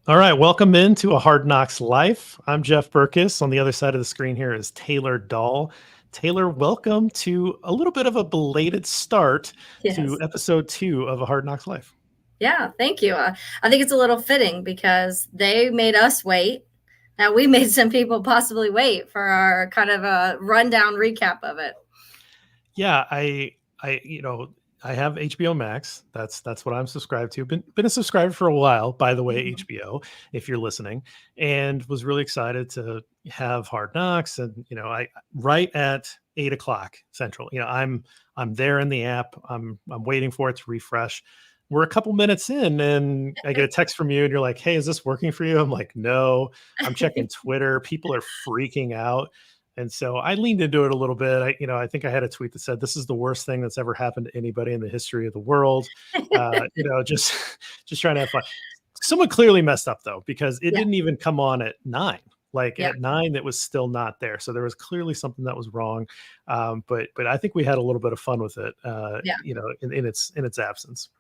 All right, welcome into a Hard Knocks Life. I'm Jeff Berckes. On the other side of the screen here is Taylor Dahl. Taylor, welcome to a little bit of a belated start to Yes. episode 2 of a Hard Knocks Life. Yeah, thank you. I think it's a little fitting because they made us wait. Now we made some people possibly wait for our kind of a rundown recap of it. Yeah, I have HBO Max. That's what I'm subscribed to. Been a subscriber for a while, by the way, Mhm. HBO, if you're listening, and was really excited to have Hard Knocks. And I right at 8 o'clock Central. I'm there in the app. I'm waiting for it to refresh. We're a couple minutes in, and I get a text from you, and you're like, "Hey, is this working for you?" I'm like, "No." I'm checking Twitter. People are freaking out. And so I leaned into it a little bit. I think I had a tweet that said, "This is the worst thing that's ever happened to anybody in the history of the world." Just just trying to have fun. Someone clearly messed up though, because it Yeah, didn't even come on at 9. Like yeah, at 9, it was still not there. So there was clearly something that was wrong. But I think we had a little bit of fun with it. yeah. In its absence.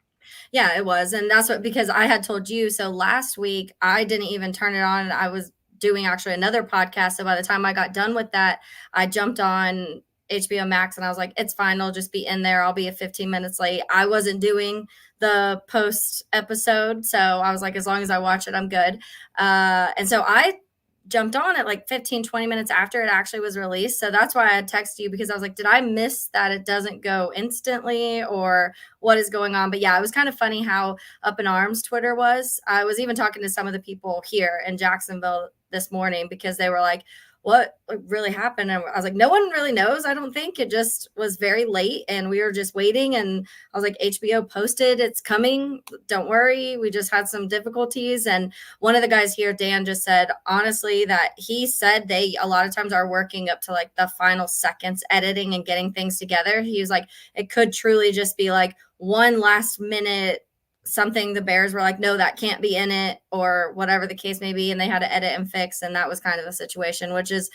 Yeah, it was. And that's what, because I had told you. So last week, I didn't even turn it on. I was doing actually another podcast. So by the time I got done with that, I jumped on HBO Max and I was like, it's fine. I'll just be in there. I'll be 15 minutes late. I wasn't doing the post episode. So I was like, as long as I watch it, I'm good. And so I jumped on it like 15, 20 minutes after it actually was released. So that's why I had texted you, because I was like, did I miss that it doesn't go instantly, or what is going on? But yeah, it was kind of funny how up in arms Twitter was. I was even talking to some of the people here in Jacksonville this morning because they were like, what really happened? And I was like, no one really knows. I don't think. It just was very late and we were just waiting. And I was like, HBO posted it's coming. Don't worry. We just had some difficulties. And one of the guys here, Dan, just said, honestly, that he said they a lot of times are working up to like the final seconds editing and getting things together. He was like, it could truly just be like one last minute something the Bears were like, no, that can't be in it, or whatever the case may be. And they had to edit and fix. And that was kind of the situation, which is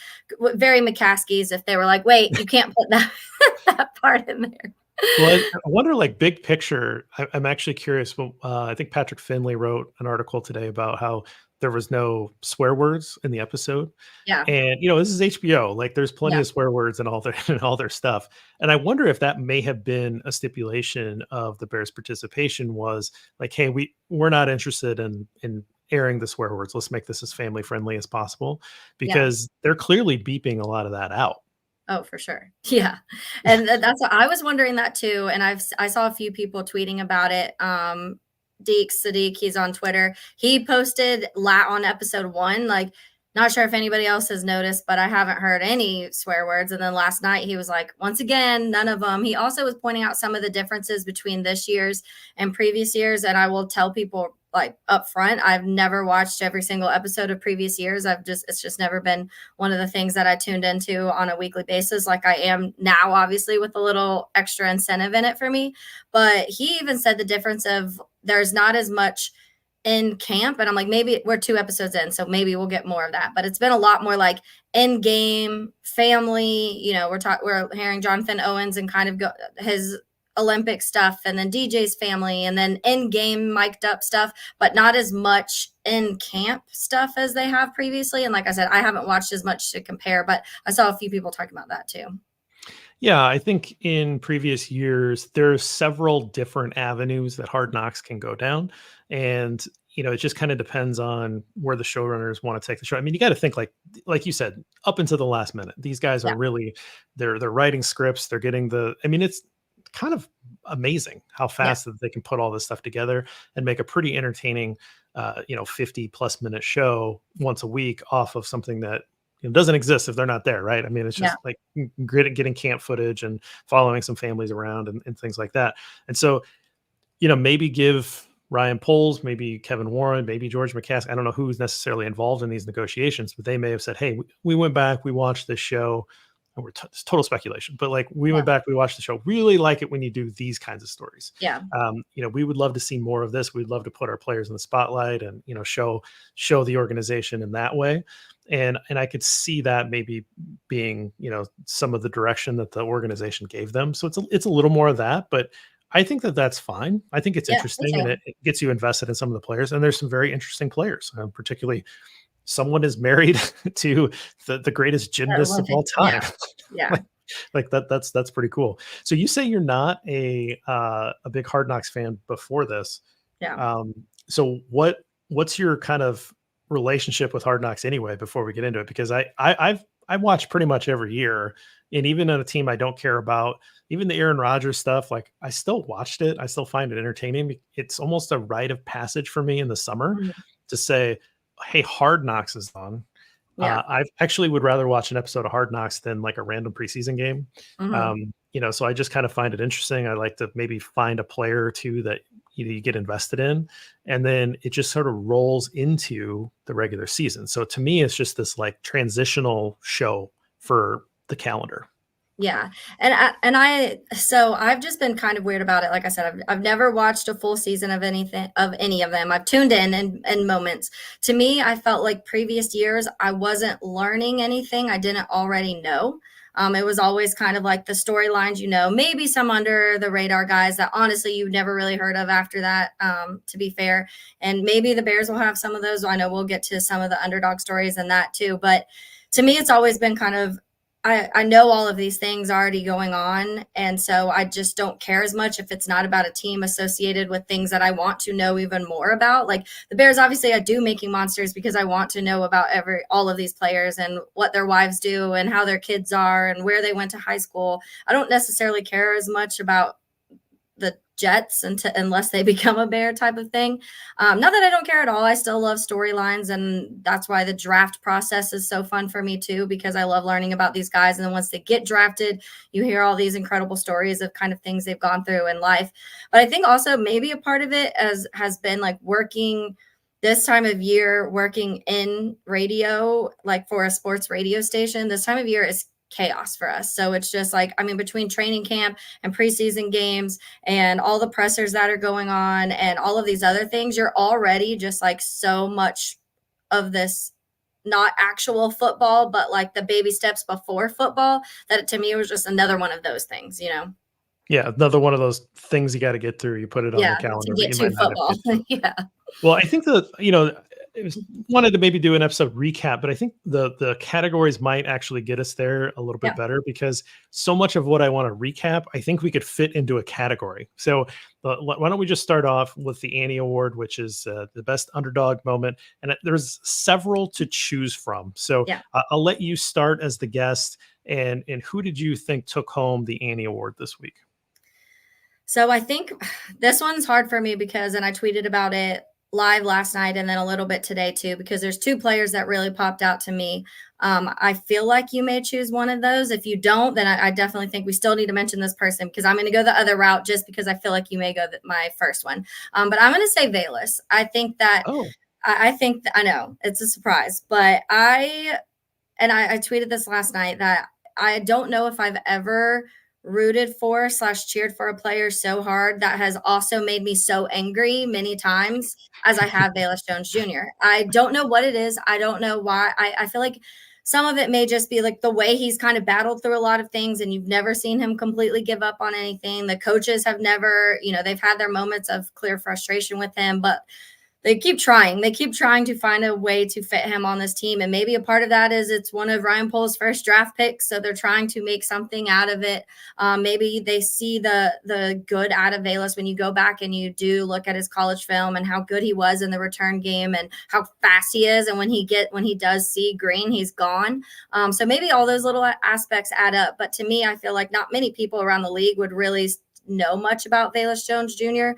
very McCaskey's if they were like, wait, you can't put that, that part in there. Well, I wonder, like, big picture, I'm actually curious. Well, I think Patrick Finley wrote an article today about how there was no swear words in the episode. Yeah. And, this is HBO. Like, there's plenty Yeah. of swear words and all their and all their stuff. And I wonder if that may have been a stipulation of the Bears' participation was like, hey, we're not interested in airing the swear words. Let's make this as family friendly as possible, Yeah. because they're clearly beeping a lot of that out. Oh, for sure. Yeah. And that's what I was wondering that too. And I saw a few people tweeting about it. Deek Sadiq, he's on Twitter. He posted on episode 1, like, not sure if anybody else has noticed, but I haven't heard any swear words. And then last night he was like, once again, none of them. He also was pointing out some of the differences between this year's and previous years. And I will tell people like up front, I've never watched every single episode of previous years. It's just never been one of the things that I tuned into on a weekly basis, like I am now, obviously, with a little extra incentive in it for me. But he even said the difference of there's not as much in camp. And I'm like, maybe we're 2 episodes in, so maybe we'll get more of that. But it's been a lot more like in game family. We're hearing Jonathan Owens and kind of his Olympic stuff, and then DJ's family, and then in game mic'd up stuff, but not as much in camp stuff as they have previously. And like I said, I haven't watched as much to compare, but I saw a few people talking about that too. Yeah, I think in previous years, there's several different avenues that Hard Knocks can go down. And, it just kind of depends on where the showrunners want to take the show. I mean, you got to think like you said, up until the last minute, these guys Yeah. are really they're writing scripts, they're getting I mean, it's kind of amazing how Yeah. fast that they can put all this stuff together and make a pretty entertaining 50 plus minute show once a week off of something that doesn't exist if they're not there, right? I mean, it's Yeah. just like getting camp footage and following some families around and things like that. And so, maybe give Ryan Poles, maybe Kevin Warren, maybe George McCaskey. I don't know who's necessarily involved in these negotiations, but they may have said, "Hey, we went back, we watched this show." And it's total speculation, but like we Yeah. went back, we watched the show. Really like it when you do these kinds of stories. Yeah. We would love to see more of this. We'd love to put our players in the spotlight and show the organization in that way. And I could see that maybe being some of the direction that the organization gave them. So it's a little more of that, but I think that that's fine. I think it's Yeah, me interesting, and too. it gets you invested in some of the players, and there's some very interesting players, particularly someone is married to the greatest Or gymnast of living. all Yeah, time. yeah, Like that's pretty cool. So you say you're not a big Hard Knocks fan before this. yeah. So what's your kind of relationship with Hard Knocks anyway before we get into it? Because I watch pretty much every year, and even on a team I don't care about, even the Aaron Rodgers stuff, like I still watched it. I still find it entertaining. It's almost a rite of passage for me in the summer Mhm. to say, "Hey, Hard Knocks is on." Yeah. I actually would rather watch an episode of Hard Knocks than like a random preseason game. Mhm. So I just kind of find it interesting. I like to maybe find a player or two that you get invested in, and then it just sort of rolls into the regular season. So to me, it's just this like transitional show for the calendar. Yeah, so I've just been kind of weird about it. Like I said, I've never watched a full season of anything of any of them. I've tuned in moments. To me, I felt like previous years I wasn't learning anything I didn't already know. It was always kind of like the storylines, maybe some under the radar guys that honestly you've never really heard of after that. To be fair, and maybe the Bears will have some of those. I know we'll get to some of the underdog stories and that too, but to me, it's always been kind of I know all of these things already going on. And so I just don't care as much if it's not about a team associated with things that I want to know even more about. Like the Bears, obviously, I do Making Monsters because I want to know about all of these players and what their wives do and how their kids are and where they went to high school. I don't necessarily care as much about the Jets unless they become a bear type of thing. Not that I don't care at all. I still love storylines, and that's why the draft process is so fun for me too, because I love learning about these guys. And then once they get drafted, you hear all these incredible stories of kind of things they've gone through in life. But I think also maybe a part of it has been like working this time of year, working in radio, like for a sports radio station. This time of year is chaos for us. So it's just like, I mean, between training camp and preseason games and all the pressers that are going on and all of these other things, you're already just like so much of this not actual football, but like the baby steps before football that to me it was just another one of those things. Yeah, another one of those things you got to get through. You put it on Yeah, the to calendar, but get you to might not ever football. get to it. Yeah. Well, I think that, it was wanted to maybe do an episode recap, but I think the categories might actually get us there a little bit Yeah. better because so much of what I want to recap, I think we could fit into a category. So why don't we just start off with the Annie Award, which is the best underdog moment, and there's several to choose from. So Yeah. I'll let you start as the guest, and who did you think took home the Annie Award this week? So I think this one's hard for me because, and I tweeted about it live last night and then a little bit today too, because there's two players that really popped out to me. I feel like you may choose one of those. If you don't, then I definitely think we still need to mention this person because I'm going to go the other route just because I feel like you may go my first one. But I'm going to say Valus. I think that Oh, I think that, I know it's a surprise, but I tweeted this last night that I don't know if I've ever rooted for slash cheered for a player so hard that has also made me so angry many times as I have Bayless Jones Jr. I don't know what it is. I don't know why. I feel like some of it may just be like the way he's kind of battled through a lot of things and you've never seen him completely give up on anything. The coaches have never, they've had their moments of clear frustration with him, but they keep trying. They keep trying to find a way to fit him on this team. And maybe a part of that is it's one of Ryan Pohl's first draft picks. So they're trying to make something out of it. Maybe they see the good out of Valus when you go back and you do look at his college film and how good he was in the return game and how fast he is. And when he does see green, he's gone. So maybe all those little aspects add up. But to me, I feel like not many people around the league would really know much about Valus Jones Jr.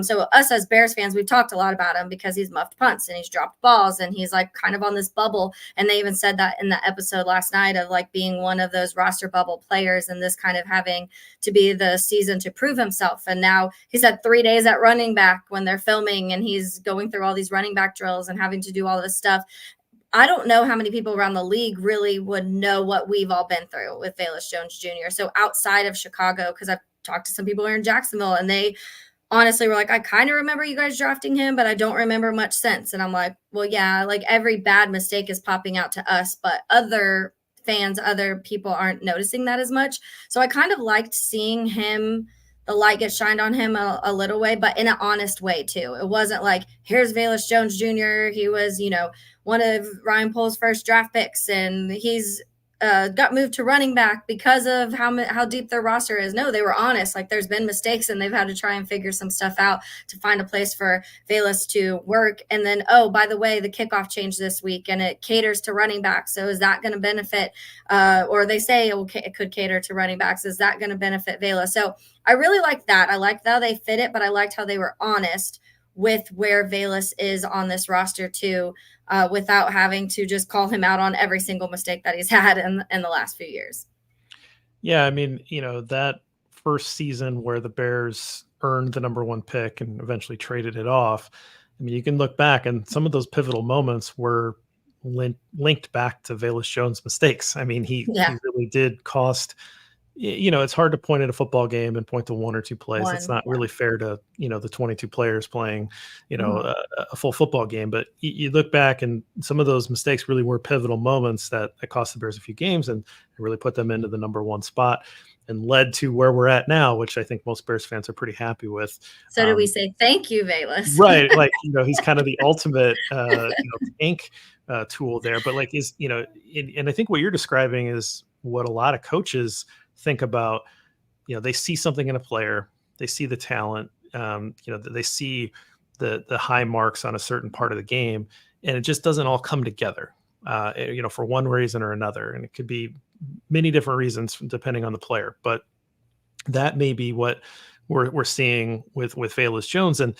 So us as Bears fans, we've talked a lot about him because he's muffed punts and he's dropped balls and he's like kind of on this bubble. And they even said that in the episode last night of like being one of those roster bubble players and this kind of having to be the season to prove himself. And now he's had 3 days at running back when they're filming and he's going through all these running back drills and having to do all this stuff. I don't know how many people around the league really would know what we've all been through with Valus Jones Jr. So outside of Chicago, because I've talked to some people here in Jacksonville and they honestly were like, I kind of remember you guys drafting him, but I don't remember much since. And I'm like, well, yeah, like every bad mistake is popping out to us, but other fans, other people aren't noticing that as much. So I kind of liked seeing him the light gets shined on him a little way, but in an honest way too. It wasn't like, here's Velus Jones Jr. He was, one of Ryan Pohl's first draft picks, and he's got moved to running back because of how deep their roster is. No, they were honest. Like, there's been mistakes, and they've had to try and figure some stuff out to find a place for Velus to work. And then, oh, by the way, the kickoff changed this week, and it caters to running backs. So is that going to benefit? Or they say it could cater to running backs. Is that going to benefit Velus? So I really like that. I liked how they fit it, but I liked how they were honest with where Velus is on this roster too, without having to just call him out on every single mistake that he's had in the last few years. Yeah, I mean, that first season where the Bears earned the number 1 pick and eventually traded it off. I mean, you can look back, and some of those pivotal moments were linked back to Velus Jones' mistakes. I mean, he really did cost. It's hard to point at a football game and point to 1 or 2 plays. It's not really fair to, the 22 players playing, a full football game. But you look back, and some of those mistakes really were pivotal moments that cost the Bears a few games and really put them into the number 1 spot and led to where we're at now, which I think most Bears fans are pretty happy with. So do we say thank you, Velus? Right. Like, he's kind of the ultimate, tank tool there. But like, and I think what you're describing is what a lot of coaches think about. They see something in a player, they see the talent, they see the high marks on a certain part of the game, and it just doesn't all come together, for one reason or another. And it could be many different reasons depending on the player, but that may be what we're seeing with Velus Jones. And,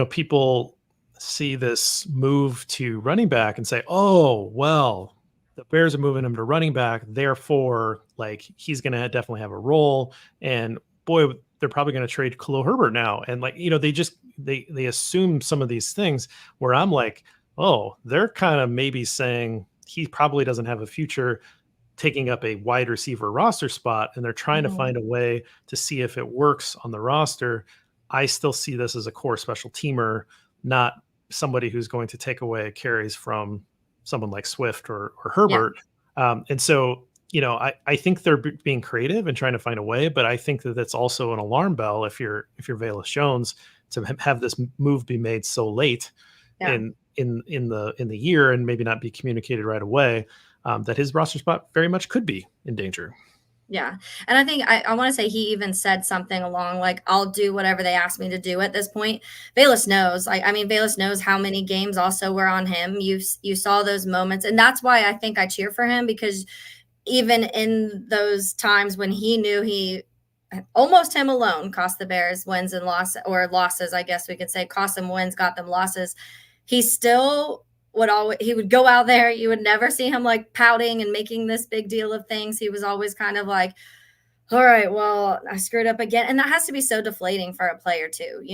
people see this move to running back and say, oh, well, the Bears are moving him to running back, therefore, like, he's going to definitely have a role. And boy, they're probably going to trade Khalil Herbert now. And like, they assume some of these things where I'm like, oh, they're kind of maybe saying he probably doesn't have a future taking up a wide receiver roster spot, and they're trying to find a way to see if it works on the roster. I still see this as a core special teamer, not somebody who's going to take away carries from someone like Swift or Herbert. And so, I think they're being creative and trying to find a way, but I think that that's also an alarm bell if you're Velus Jones to have this move be made so late in the year and maybe not be communicated right away, that his roster spot very much could be in danger. Yeah. And I think I want to say he even said something along like, I'll do whatever they ask me to do at this point. Velus knows. Velus knows how many games also were on him. You saw those moments. And that's why I think I cheer for him, because even in those times when he knew he almost him alone cost the Bears wins and losses, I guess we could say, cost them wins, got them losses, he still he would go out there. You would never see him like pouting and making this big deal of things. He was always kind of like, all right, well, I screwed up again. And that has to be so deflating for a player too.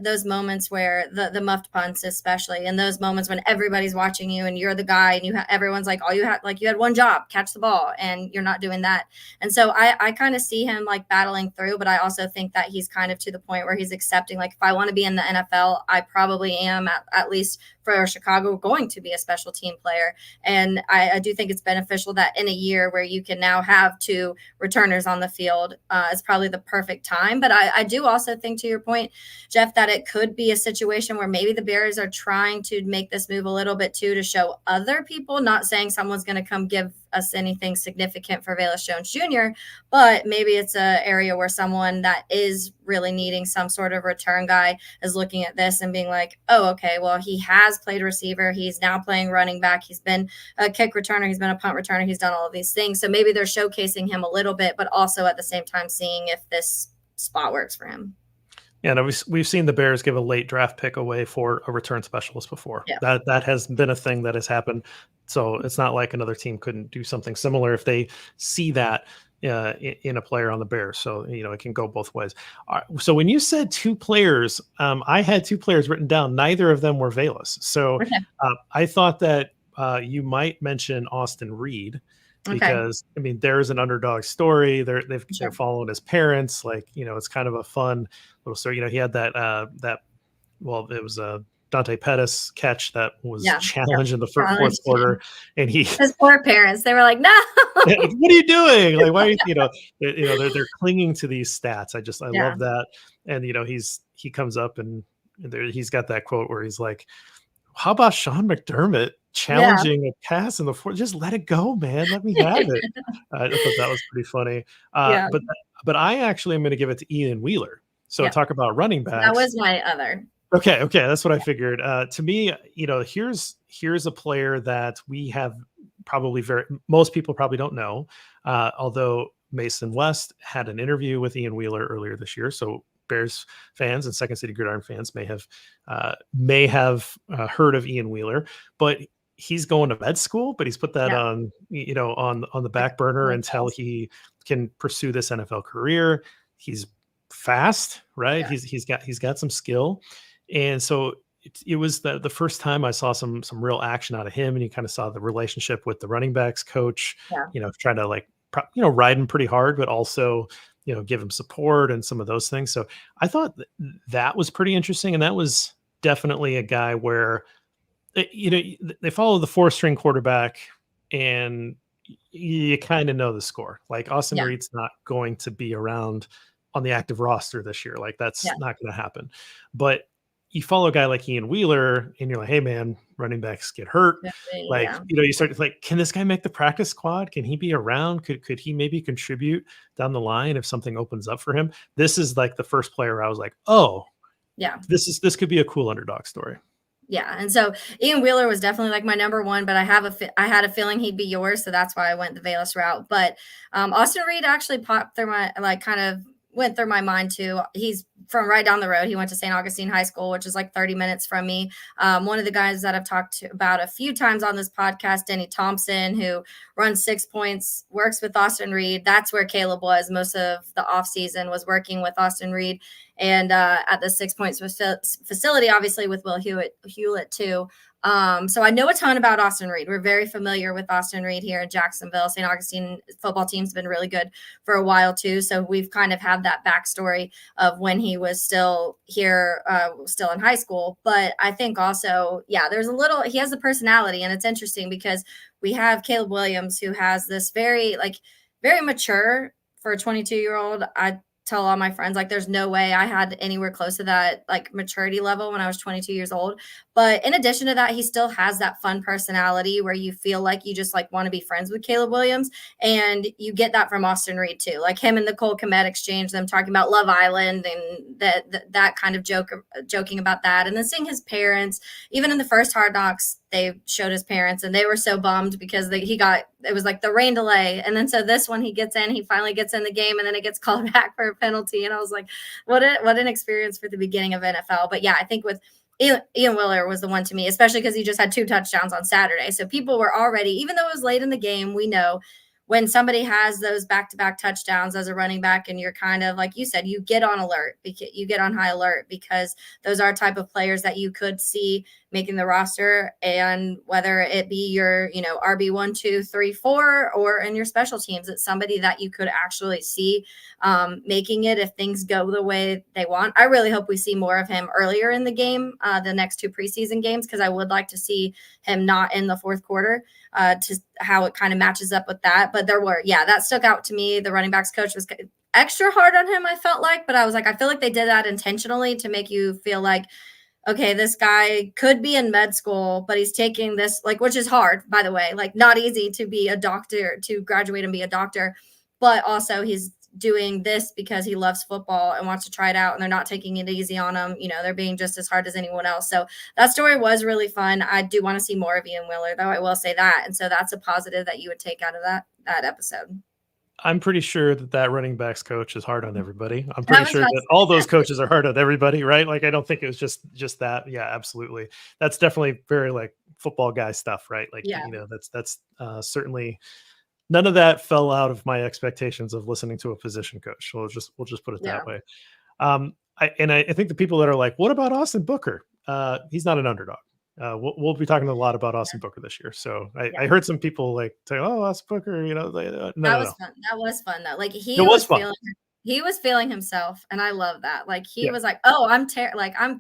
Those moments where the muffed punts, especially, and those moments when everybody's watching you and you're the guy and everyone's like, all you had, like, you had one job, catch the ball, and you're not doing that. And so I kind of see him like battling through, but I also think that he's kind of to the point where he's accepting, like, if I want to be in the NFL, I probably am at least for Chicago going to be a special team player. And I do think it's beneficial that in a year where you can now have 2 returners on the field, is probably the perfect time. But I do also think, to your point, Jeff, that it could be a situation where maybe the Bears are trying to make this move a little bit too, to show other people, not saying someone's going to come give us anything significant for Velus Jones Jr., but maybe it's an area where someone that is really needing some sort of return guy is looking at this and being like, oh, okay, well, he has played receiver. He's now playing running back. He's been a kick returner. He's been a punt returner. He's done all of these things. So maybe they're showcasing him a little bit, but also at the same time seeing if this spot works for him. Yeah, no, we've seen the Bears give a late draft pick away for a return specialist before. Yeah. That has been a thing that has happened. So it's not like another team couldn't do something similar if they see that in a player on the Bears. So, it can go both ways. So when you said 2 players, I had 2 players written down. Neither of them were Velus. So okay. I thought that you might mention Austin Reed, because there's an underdog story. They're following his parents. Like, it's kind of a fun little story. He had that it was a Dante Pettis catch that was challenged in the fourth quarter, and his poor parents, they were like, no, Yeah, like, what are you doing? Like, why are you, they're clinging to these stats. I Yeah. love that. And, he comes up and he's got that quote where he's like, how about Sean McDermott Yeah. challenging a pass in the fourth? Just let it go, man. Let me have it. I thought that was pretty funny. Yeah. But I actually am going to give it to Ian Wheeler. So Yeah. talk about running That backs. was my other. Okay, that's what I figured. To me, here's a player that we have probably very most people probably don't know. Although Mason West had an interview with Ian Wheeler earlier this year, so Bears fans and Second City Gridiron fans may have heard of Ian Wheeler, but he's going to med school, but he's put that Yeah. on on the Like, back burner really until fast. he can pursue this NFL career. He's fast, right? Yeah. He's got some skill, and so it was the first time I saw some real action out of him, and you kind of saw the relationship with the running backs coach, Yeah. trying to like ride him pretty hard, but also give him support and some of those things. So I thought that was pretty interesting, and that was definitely a guy where they follow the four string quarterback, and you kind of know the score. Like Austin Yeah. Reed's not going to be around on the active roster this year. Like Yeah. that's not going to happen. But you follow a guy like Ian Wheeler, and you're like, hey man, running backs get hurt. Like, Yeah. you start to like, can this guy make the practice squad? Can he be around? Could he maybe contribute down the line if something opens up for him? This is like the first player I was like, oh, Yeah. this could be a cool underdog story. Yeah, and so Ian Wheeler was definitely like my number one, but I had a feeling he'd be yours, so that's why I went the Valus route. But Austin Reed actually popped through my like kind of went through my mind too. He's from right down the road. He went to St. Augustine High School, which is like 30 minutes from me. One of the guys that I've about a few times on this podcast, Denny Thompson, who runs 6 points, works with Austin Reed. That's where Caleb was most of the offseason, was working with Austin Reed and at the 6 points facility, obviously with Will Hewlett too. So I know a ton about Austin Reed. We're very familiar with Austin Reed here in Jacksonville. St. Augustine football team's been really good for a while too. So we've kind of had that backstory of when he was still here, still in high school. But I think also, yeah, he has the personality, and it's interesting because we have Caleb Williams, who has this very mature for a 22-year-old. I tell all my friends, like, there's no way I had anywhere close to that like maturity level when I was 22 years old. But in addition to that, he still has that fun personality where you feel like you just like want to be friends with Caleb Williams. And you get that from Austin Reed too. Like him and the Cole Kmet exchange, them talking about Love Island and that kind of joking about that. And then seeing his parents, even in the first Hard Knocks, they showed his parents and they were so bummed because it was like the rain delay. And then so this one, he finally gets in the game, and then it gets called back for a penalty. And I was like, what an experience for the beginning of NFL. But yeah, I think with Ian Wheeler was the one to me, especially because he just had 2 touchdowns on Saturday. So people were already, even though it was late in the game, we know when somebody has those back-to-back touchdowns as a running back, and you're kind of like you said, you get on high alert, because those are type of players that you could see making the roster. And whether it be your RB 1, 2, 3, 4, or in your special teams, it's somebody that you could actually see making it if things go the way they want. I really hope we see more of him earlier in the game, the next 2 preseason games, because I would like to see him not in the fourth quarter, to how it kind of matches up with that. But that stuck out to me. The running backs coach was extra hard on him, I felt like, but I was like, I feel like they did that intentionally to make you feel like, okay, this guy could be in med school, but he's taking this, like, which is hard, by the way, like not easy to be a doctor, to graduate and be a doctor, but also he's doing this because he loves football and wants to try it out, and they're not taking it easy on him. They're being just as hard as anyone else. So that story was really fun. I do want to see more of Ian Wheeler, though, I will say that. And so that's a positive that you would take out of that episode. I'm pretty sure that running backs coach is hard on everybody. I'm That pretty was sure that all those coaches are hard on everybody, right? Like, I don't think it was just that. Yeah, absolutely. That's definitely very like football guy stuff, right? Like, yeah, that's certainly none of that fell out of my expectations of listening to a position coach. So we'll just put it yeah, that way. I think the people that are like, what about Austin Booker? He's not an underdog. We'll be talking a lot about Austin Booker this year. So yeah. I heard some people like say, "Oh, Austin Booker," no, That no, was no. fun. That was fun though. Like It he was was fun. feeling He was feeling himself, and I love that. Like, he Yeah. was like, "Oh, I'm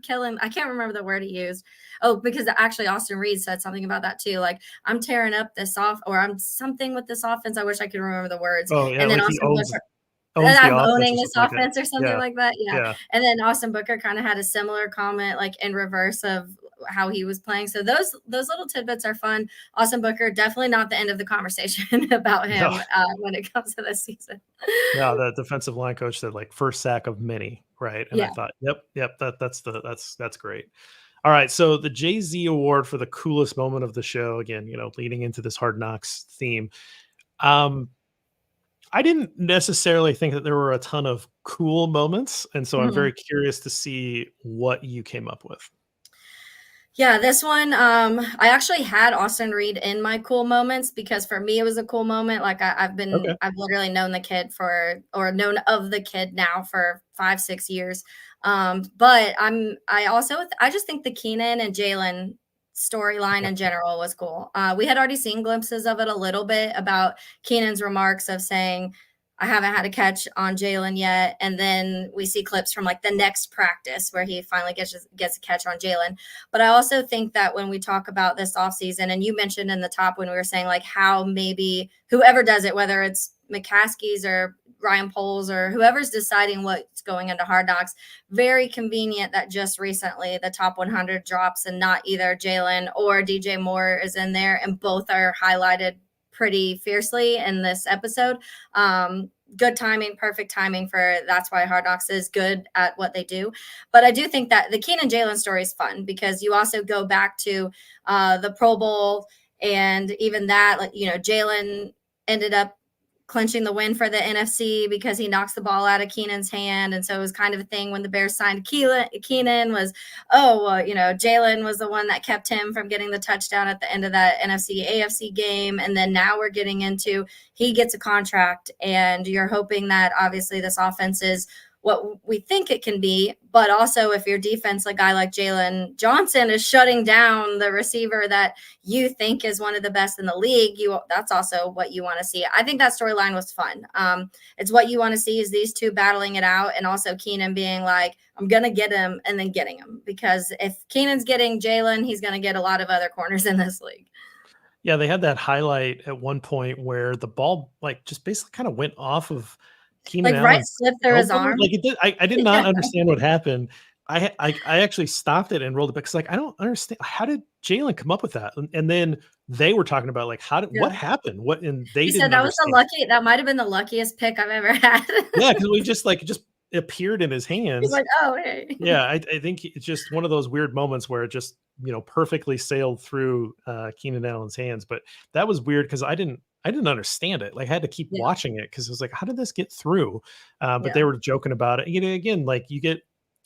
killing." I can't remember the word he used. Oh, because actually Austin Reed said something about that too. Like, "I'm tearing up this off," or "I'm something with this offense." I wish I could remember the words. Oh yeah, And then like he Austin owns Booker, owns the I'm offense owning or this something like that. offense or something Yeah. like that. Yeah. Yeah. And then Austin Booker kind of had a similar comment, like in reverse of how he was playing. So those little tidbits are fun. Austin Booker, definitely not the end of the conversation about No. him when it comes to this season. No, the defensive line coach said like first sack of many, right? And I Yeah. thought, yep, that's great. All right, so the Jay Z Award for the coolest moment of the show, again, leading into this Hard Knocks theme. Um, I didn't necessarily think that there were a ton of cool moments, and so I'm very Mhm. curious to see what you came up with. Yeah, this one, I actually had Austin Reed in my cool moments because for me it was a cool moment. Like Okay, I've literally known the kid or known of the kid now for 5, 6 years. But I just think the Keenan and Jalen storyline okay, in general was cool. We had already seen glimpses of it a little bit about Keenan's remarks of saying, I haven't had a catch on Jalen yet. And then we see clips from like the next practice where he finally gets a catch on Jalen. But I also think that when we talk about this offseason, and you mentioned in the top when we were saying like how maybe whoever does it, whether it's McCaskey's or Ryan Poles or whoever's deciding what's going into Hard Knocks, very convenient that just recently the top 100 drops and not either Jalen or DJ Moore is in there, and both are highlighted pretty fiercely in this episode. Good timing, perfect timing for that's why Hard Knocks is good at what they do. But I do think that the Keenan Jalen story is fun because you also go back to the Pro Bowl and even that, like, Jalen ended up clinching the win for the NFC because he knocks the ball out of Keenan's hand. And so it was kind of a thing when the Bears signed Keenan was, oh, well, Jalen was the one that kept him from getting the touchdown at the end of that NFC AFC game. And then now we're getting into he gets a contract and you're hoping that obviously this offense is what we think it can be. But also if your defense, a guy like Jalen Johnson is shutting down the receiver that you think is one of the best in the league, that's also what you want to see. I think that storyline was fun. It's what you want to see is these two battling it out, and also Keenan being like, I'm going to get him, and then getting him. Because if Keenan's getting Jalen, he's going to get a lot of other corners in this league. yeah, they had that highlight at one point where the ball like just basically kind of went off of Keenan Like right Allen's slip through his elbow. arm. Like it did. I did not understand what happened. I actually stopped it and rolled it back because like I don't understand how did Jalen come up with that? And then they were talking about like what Yeah. happened? What and they He said didn't that was understand. that might have been the luckiest pick I've ever had. Yeah, because we just like it just appeared in his He's hands. like, oh, hey. Yeah, I think it's just one of those weird moments where it just perfectly sailed through Keenan Allen's hands. But that was weird because I didn't understand it. Like I had to keep Yeah. watching it because it was like, how did this get through? But Yeah. they were joking about it. Again, like you get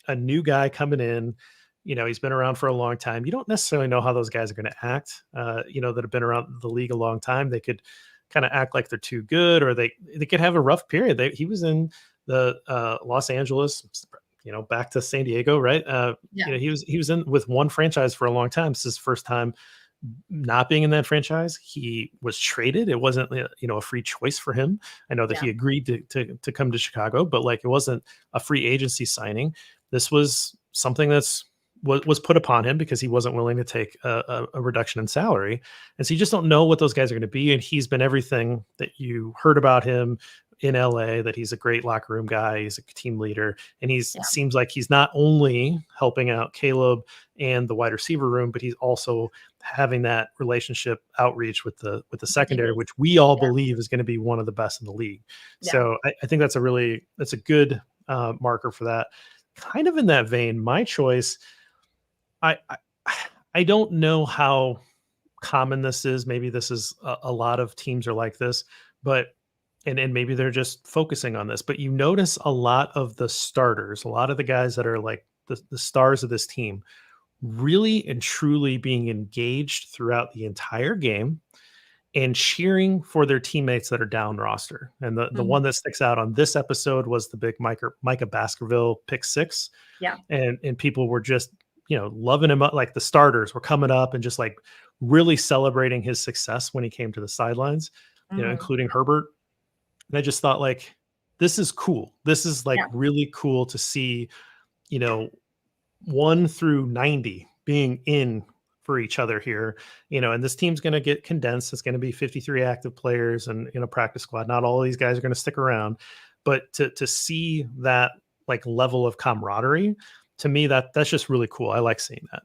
a new guy coming in. He's been around for a long time. You don't necessarily know how those guys are going to act. That have been around the league a long time. They could kind of act like they're too good, or they could have a rough period. He was in the Los Angeles, back to San Diego, right? Yeah. He was in with one franchise for a long time. This is his first time not being in that franchise. He was traded. It wasn't a free choice for him. I know that Yeah. he agreed to come to Chicago, but like it wasn't a free agency signing. This was something was put upon him because he wasn't willing to take a reduction in salary. And so you just don't know what those guys are going to be. And he's been everything that you heard about him in LA, that he's a great locker room guy. He's a team leader. And Yeah. seems like he's not only helping out Caleb and the wide receiver room, but he's also having that relationship outreach with the secondary, DBs. which we all Yeah. believe is going to be one of the best in the league. Yeah. So I think that's a good marker for that. Kind of in that vein, my choice, I, I I don't know how common this is. Maybe this is a lot of teams are like this, but and maybe they're just focusing on this. But you notice a lot of the starters, a lot of the guys that are like the stars of this team, really and truly being engaged throughout the entire game and cheering for their teammates that are down roster. And the Mhm. one that sticks out on this episode was the big Micah Baskerville pick six, Yeah. and people were just loving him up. Like the starters were coming up and just like really celebrating his success when he came to the sidelines, Mhm. including Herbert. And I just thought like this is cool. This is like Yeah. really cool to see, you know, 1 through 90 being in for each other here, and this team's going to get condensed. It's going to be 53 active players and in a practice squad. Not all of these guys are going to stick around, but to see that like level of camaraderie, to me that's just really cool. I like seeing that.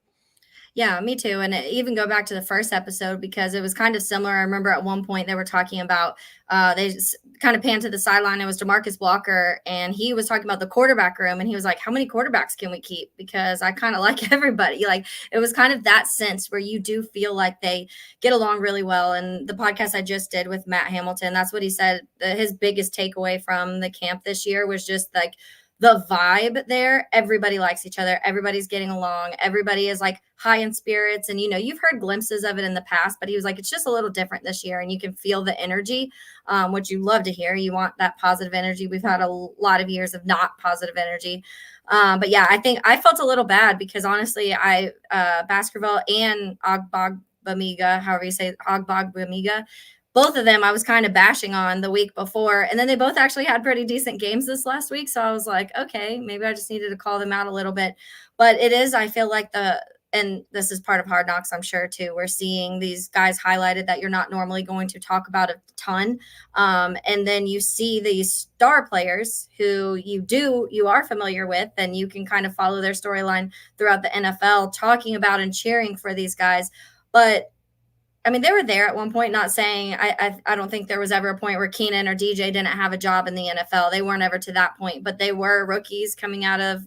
Yeah, me too. And even go back to the first episode because it was kind of similar. I remember at one point they were talking about they just kind of panned to the sideline. It was Demarcus Walker, and he was talking about the quarterback room, and he was like, "How many quarterbacks can we keep?" Because I kind of like everybody. Like it was kind of that sense where you do feel like they get along really well. And the podcast I just did with Matt Hamilton, that's what he said. His biggest takeaway from the camp this year was just like the vibe there. Everybody likes each other. Everybody's getting along. Everybody is like high in spirits. And, you've heard glimpses of it in the past, but he was like, it's just a little different this year. And you can feel the energy, which you love to hear. You want that positive energy. We've had a lot of years of not positive energy. But yeah, I think I felt a little bad because honestly, Baskerville and Bamiga, however you say Bamiga, both of them I was kind of bashing on the week before. And then they both actually had pretty decent games this last week. So I was like, okay, maybe I just needed to call them out a little bit. But it is, I feel like and this is part of Hard Knocks, I'm sure too. We're seeing these guys highlighted that you're not normally going to talk about a ton. And then you see these star players who you are familiar with, and you can kind of follow their storyline throughout the NFL, talking about and cheering for these guys. But I mean, they were there at one point, not saying I don't think there was ever a point where Keenan or DJ didn't have a job in the NFL. They weren't ever to that point, but they were rookies coming out of,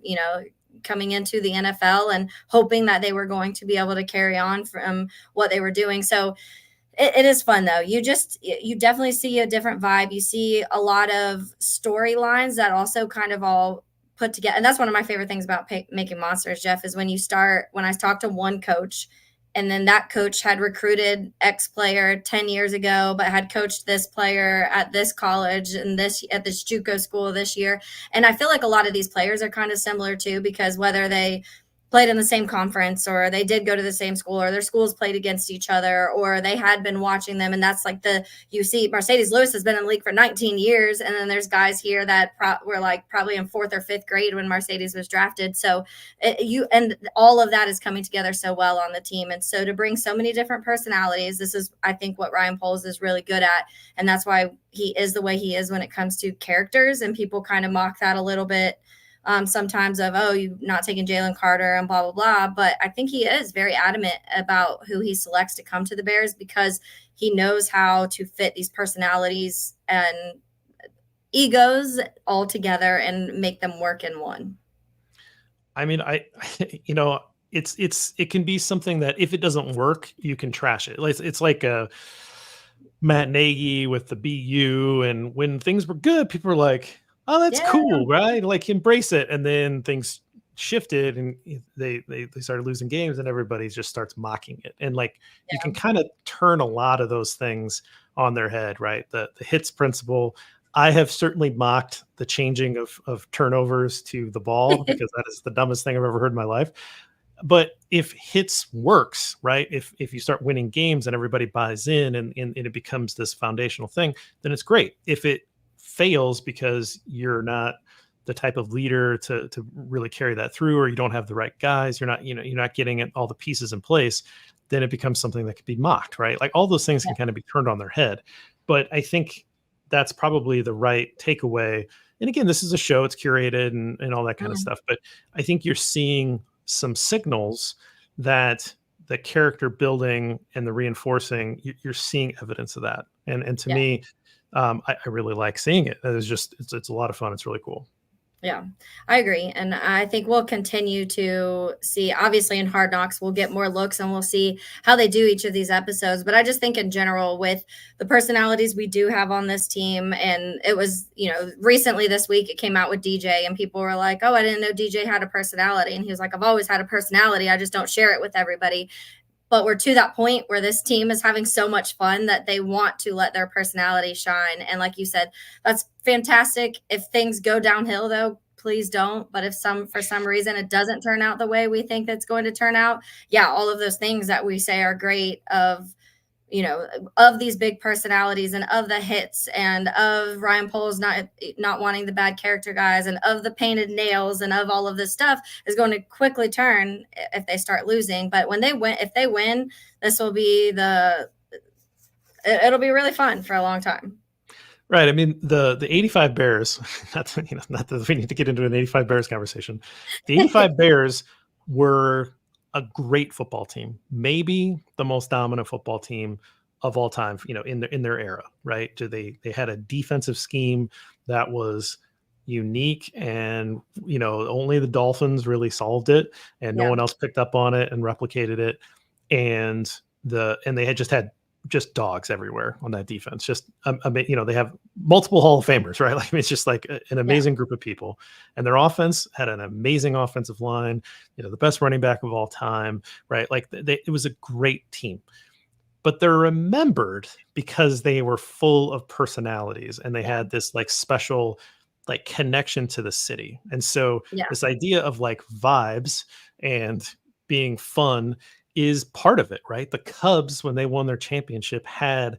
coming into the NFL and hoping that they were going to be able to carry on from what they were doing. So it is fun though. You definitely see a different vibe. You see a lot of storylines that also kind of all put together. And that's one of my favorite things about making monsters, Jeff, is when I talk to one coach and then that coach had recruited X player 10 years ago, but had coached this player at this college and at this JUCO school this year. And I feel like a lot of these players are kind of similar too, because whether they played in the same conference or they did go to the same school or their schools played against each other or they had been watching them. And that's like you see Mercedes Lewis has been in the league for 19 years. And then there's guys here that were like probably in 4th or 5th grade when Mercedes was drafted. So and all of that is coming together so well on the team. And so to bring so many different personalities, this is, I think, what Ryan Poles is really good at. And that's why he is the way he is when it comes to characters. And people kind of mock that a little bit sometimes of, oh, you're not taking Jalen Carter and blah, blah, blah. But I think he is very adamant about who he selects to come to the Bears because he knows how to fit these personalities and egos all together and make them work in one. I mean, it can be something that if it doesn't work, you can trash it. It's like a Matt Nagy with the BU, and when things were good, people were like, "Oh, that's Yeah. cool, right? Like embrace it." And then things shifted, and they started losing games, and everybody just starts mocking it. And like you can kind of turn a lot of those things on their head, right? The hits principle. I have certainly mocked the changing of turnovers to the ball because that is the dumbest thing I've ever heard in my life. But if hits works, right? If you start winning games and everybody buys in and it becomes this foundational thing, then it's great. If it fails because you're not the type of leader to really carry that through, or you don't have the right guys, you're not getting all the pieces in place, then it becomes something that could be mocked, right? Like all those things can kind of be turned on their head. But I think that's probably the right takeaway. And again, this is a show, it's curated and all that kind of stuff. But I think you're seeing some signals that the character building and the reinforcing, you're seeing evidence of that. And to me, I really like seeing it. It's a lot of fun. It's really cool. Yeah, I agree. And I think we'll continue to see, obviously, in Hard Knocks, we'll get more looks and we'll see how they do each of these episodes. But I just think in general, with the personalities we do have on this team, and it was, recently this week, it came out with DJ, and people were like, oh, I didn't know DJ had a personality. And he was like, I've always had a personality. I just don't share it with everybody. But we're to that point where this team is having so much fun that they want to let their personality shine. And like you said, that's fantastic. If things go downhill, though, please don't. But if for some reason it doesn't turn out the way we think it's going to turn out, yeah, all of those things that we say are great of of these big personalities and of the hits and of Ryan Poles not wanting the bad character guys and of the painted nails and of all of this stuff is going to quickly turn if they start losing. But if they win, this will be it'll be really fun for a long time. Right. I mean, the 85 Bears, not that we need to get into an 85 Bears conversation. The 85 Bears were a great football team, maybe the most dominant football team of all time, in their era, right? They had a defensive scheme that was unique, and only the Dolphins really solved it, and no Yeah. one else picked up on it and replicated it. And they had just dogs everywhere on that defense. Just, they have multiple Hall of Famers, right? Like, it's just like an Yeah. amazing group of people. And their offense had an amazing offensive line, the best running back of all time, right? Like, it was a great team. But they're remembered because they were full of personalities, and they had this like special like connection to the city. And so Yeah. this idea of like vibes and being fun is part of it, right? The Cubs, when they won their championship, had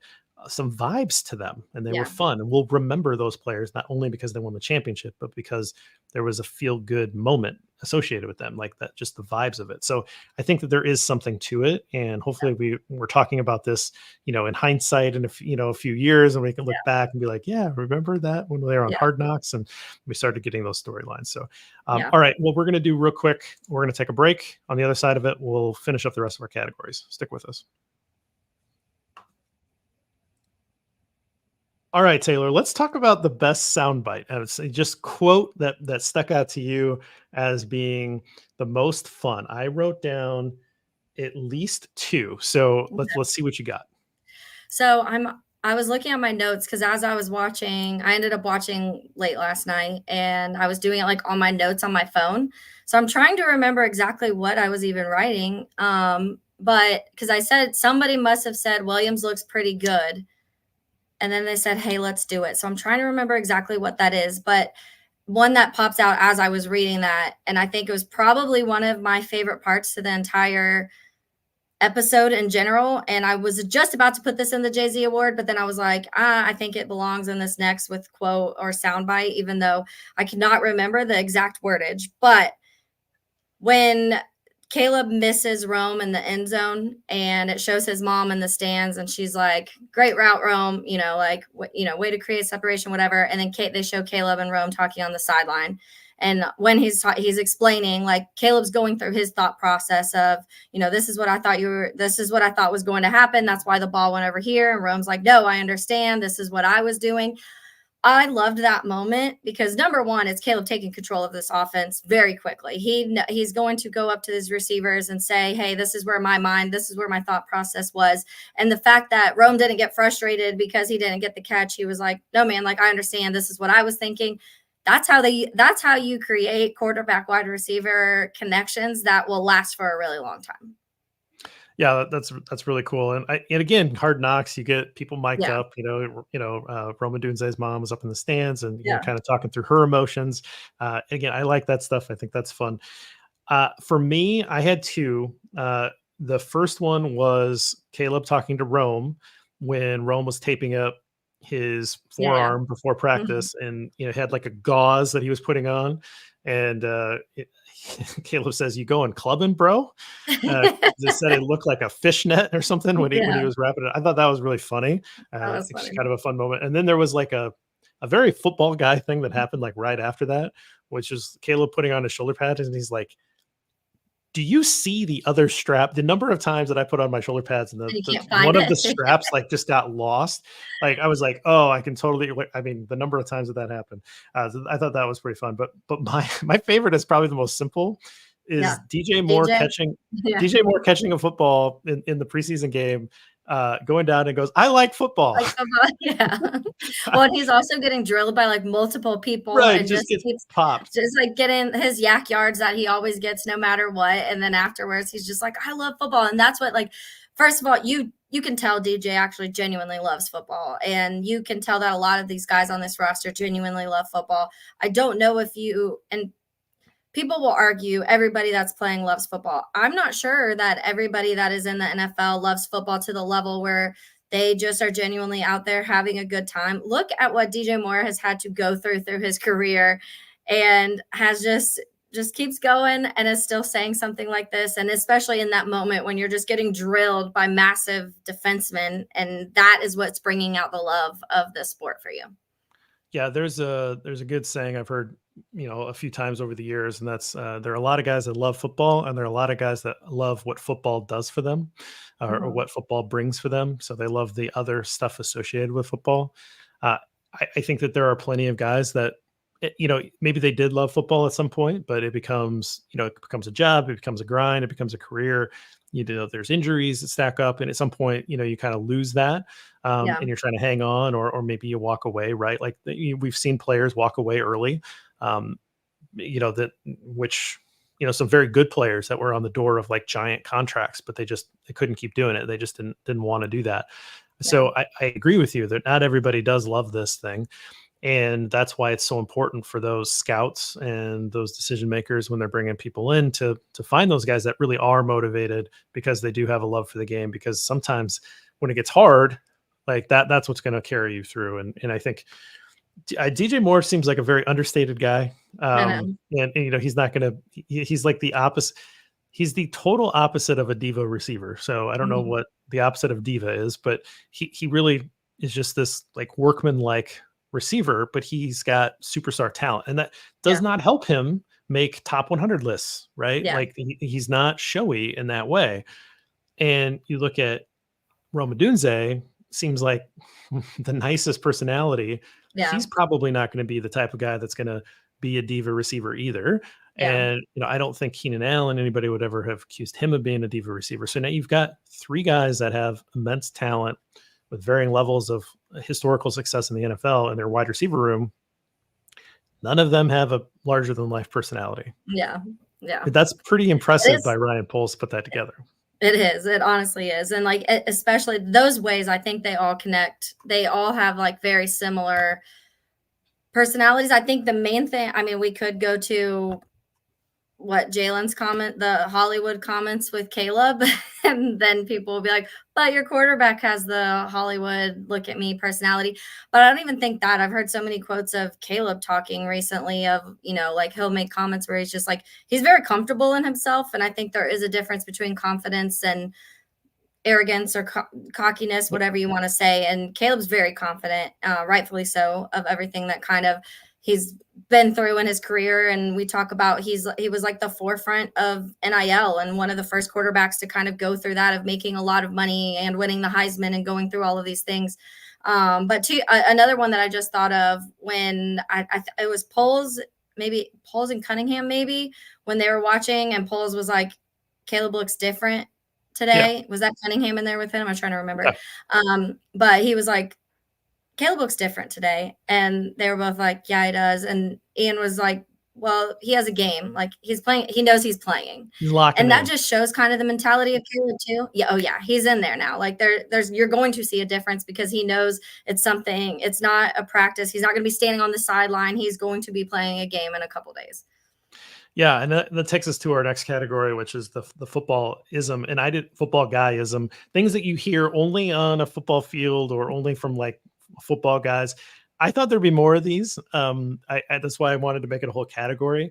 some vibes to them, and they were Yeah. fun. And we'll remember those players not only because they won the championship, but because there was a feel good moment associated with them, like that, just the vibes of it. So I think that there is something to it, and hopefully we're talking about this, in hindsight, in a few years, and we can look back and be like, yeah, remember that when they were on Yeah. Hard Knocks, and we started getting those storylines. So, Yeah. all right, what we're going to do real quick, we're going to take a break. On the other side of it, we'll finish up the rest of our categories. Stick with us. All right, Taylor, let's talk about the best soundbite. I would say just quote that stuck out to you as being the most fun. I wrote down at least two. So let's see what you got. So I was looking at my notes because as I was watching, I ended up watching late last night and I was doing it like on my notes on my phone. So I'm trying to remember exactly what I was even writing. But because I said somebody must have said Williams looks pretty good. And then they said, hey, let's do it. So I'm trying to remember exactly what that is. But one that pops out as I was reading that, and I think it was probably one of my favorite parts to the entire episode in general. And I was just about to put this in the Jay-Z award, but then I was like, I think it belongs in this next with quote or soundbite, even though I cannot remember the exact wordage. But when Caleb misses Rome in the end zone and it shows his mom in the stands and she's like, great route, Rome, way to create separation, whatever. And then they show Caleb and Rome talking on the sideline. And when he's explaining, like Caleb's going through his thought process of, this is what I thought was going to happen. That's why the ball went over here. And Rome's like, no, I understand. This is what I was doing. I loved that moment because number one, it's Caleb taking control of this offense very quickly. He's going to go up to his receivers and say, hey, this is where my thought process was. And the fact that Rome didn't get frustrated because he didn't get the catch, he was like, no, man, like I understand. This is what I was thinking. That's how you create quarterback wide receiver connections that will last for a really long time. Yeah, that's really cool. And again, Hard Knocks, you get people mic'd Yeah. up. Roman Dunze's mom was up in the stands, and Yeah. kind of talking through her emotions. Again, I like that stuff. I think that's fun. For me, I had two. The first one was Caleb talking to Rome when Rome was taping up his Yeah. forearm before Mhm. practice, and had like a gauze that he was putting on, and Caleb says, "You going clubbing, bro?" They said it looked like a fishnet or something when he Yeah. was wrapping it. I thought that was really funny. That was It's funny. kind of a fun moment. And then there was like a very football guy thing that happened like right after that, which is Caleb putting on his shoulder pads, and he's like, do you see the other strap? The number of times that I put on my shoulder pads and And you the can't find one of the it. straps like just got lost. Like, I was like, oh, I can totally. I mean, the number of times that happened, so I thought that was pretty fun. But my favorite is probably the most simple. Yeah. Is DJ Moore DJ. catching Yeah. DJ Moore catching a football in the preseason game, going down and goes, I like football. Like football, yeah. Well, and he's also getting drilled by, like, multiple people Right, and just just gets keeps popped. just, like, getting his yak yards that he always gets no matter what, and then afterwards, he's just like, "I love football," and that's what, like first of all, you can tell DJ actually genuinely loves football, and you can tell that a lot of these guys on this roster genuinely love football. I don't know if you and people will argue everybody that's playing loves football. I'm not sure that everybody that is in the NFL loves football to the level where they just are genuinely out there having a good time. Look at what DJ Moore has had to go through his career, and has just keeps going and is still saying something like this. And especially in that moment when you're just getting drilled by massive defensemen, and that is what's bringing out the love of the sport for you. Yeah, there's a good saying I've heard, a few times over the years, and that's there are a lot of guys that love football, and there are a lot of guys that love what football does for them, or Mhm. what football brings for them. So they love the other stuff associated with football. Uh, I think that there are plenty of guys that, maybe they did love football at some point, but it becomes a job, it becomes a grind, it becomes a career. There's injuries that stack up, and at some point, you kind of lose that, Yeah. and you're trying to hang on, or maybe you walk away, right? Like we've seen players walk away early, um, that which some very good players that were on the door of like giant contracts, but they couldn't keep doing it. They just didn't want to do that. Yeah. So I agree with you that not everybody does love this thing, and that's why it's so important for those scouts and those decision makers when they're bringing people in to find those guys that really are motivated because they do have a love for the game. Because sometimes when it gets hard, like that's what's going to carry you through. And I think DJ Moore seems like a very understated guy. I know. And he's not going to. He's like the opposite. He's the total opposite of a diva receiver. So I don't know Mhm. what the opposite of diva is, but he really is just this like workman like receiver, but he's got superstar talent, and that does Yeah. not help him make top 100 lists, right? Yeah. Like he's not showy in that way. And you look at Roma Dunze, seems like the nicest personality. Yeah. He's probably not going to be the type of guy that's going to be a diva receiver either. Yeah. And I don't think Keenan Allen, anybody would ever have accused him of being a diva receiver. So now you've got three guys that have immense talent with varying levels of historical success in the NFL and their wide receiver room. None of them have a larger than life personality. Yeah. Yeah. That's pretty It impressive by is. Ryan Poles to put that together. It is. It honestly is. And like especially those ways, I think they all connect. They all have like very similar personalities. I think the main thing, I mean, we could go to what Jalen's comment, the Hollywood comments with Caleb, and then people will be like, but your quarterback has the Hollywood look at me personality. But I don't even think that. I've heard so many quotes of Caleb talking recently of, like he'll make comments where he's just like, he's very comfortable in himself. And I think there is a difference between confidence and arrogance or cockiness, whatever you want to say. And Caleb's very confident, rightfully so, of everything that kind of he's been through in his career. And we talk about he was like the forefront of NIL and one of the first quarterbacks to kind of go through that, of making a lot of money and winning the Heisman and going through all of these things. But another one that I just thought of when it was Poles and Cunningham, maybe when they were watching, and Poles was like, Caleb looks different Yeah. today. Was that Cunningham in there with him? I'm trying to remember. Yeah. But he was like, Caleb looks different today. And they were both like, yeah, he does. And Ian was like, well, he has a game. Like he's playing, he knows he's playing. He's locking And that in. just shows kind of the mentality of Caleb too. Yeah. Oh yeah. He's in there now. Like you're going to see a difference because he knows it's something, it's not a practice. He's not going to be standing on the sideline. He's going to be playing a game in a couple days. Yeah, and that takes us to our next category, which is the football ism, and I did football guyism, things that you hear only on a football field or only from like football guys. I thought there'd be more of these. That's why I wanted to make it a whole category.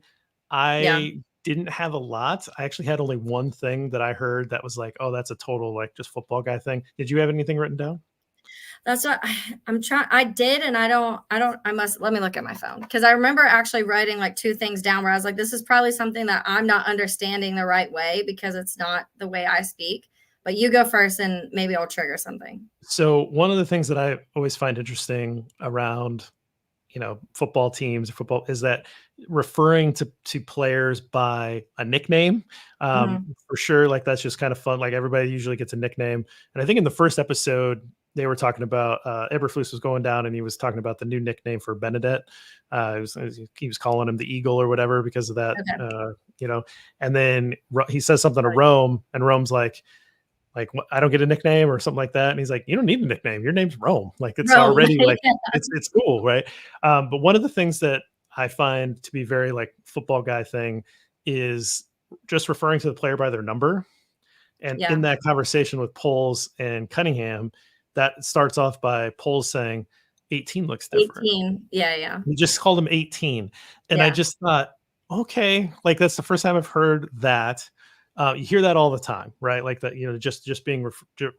Yeah. I didn't have a lot. I actually had only one thing that I heard that was like, oh, that's a total like just football guy thing. Did you have anything written down? That's what I'm trying. I did, and I must let me look at my phone because I remember actually writing like two things down where I was like, this is probably something that I'm not understanding the right way because it's not the way I speak. But you go first, and maybe I'll trigger something. So one of the things that I always find interesting around football teams, football, is that referring to players by a nickname, Mhm. for sure. Like that's just kind of fun. Like everybody usually gets a nickname. And I think in the first episode, they were talking about Eberflus was going down and he was talking about the new nickname for Benedette. He was calling him the Eagle or whatever because of that, Okay. and then he says something to Right. Rome, and Rome's like I don't get a nickname or something like that. And he's like, you don't need a nickname. Your name's Rome. Like it's Rome. already like Yeah. it's cool, right? But one of the things that I find to be very like football guy thing is just referring to the player by their number. And in Yeah. that conversation with Poles and Cunningham, that starts off by Poles saying 18 looks different. 18. Yeah, yeah. He just called him 18. And I Yeah. just thought, okay, like that's the first time I've heard that. You hear that all the time, right? Like that, just being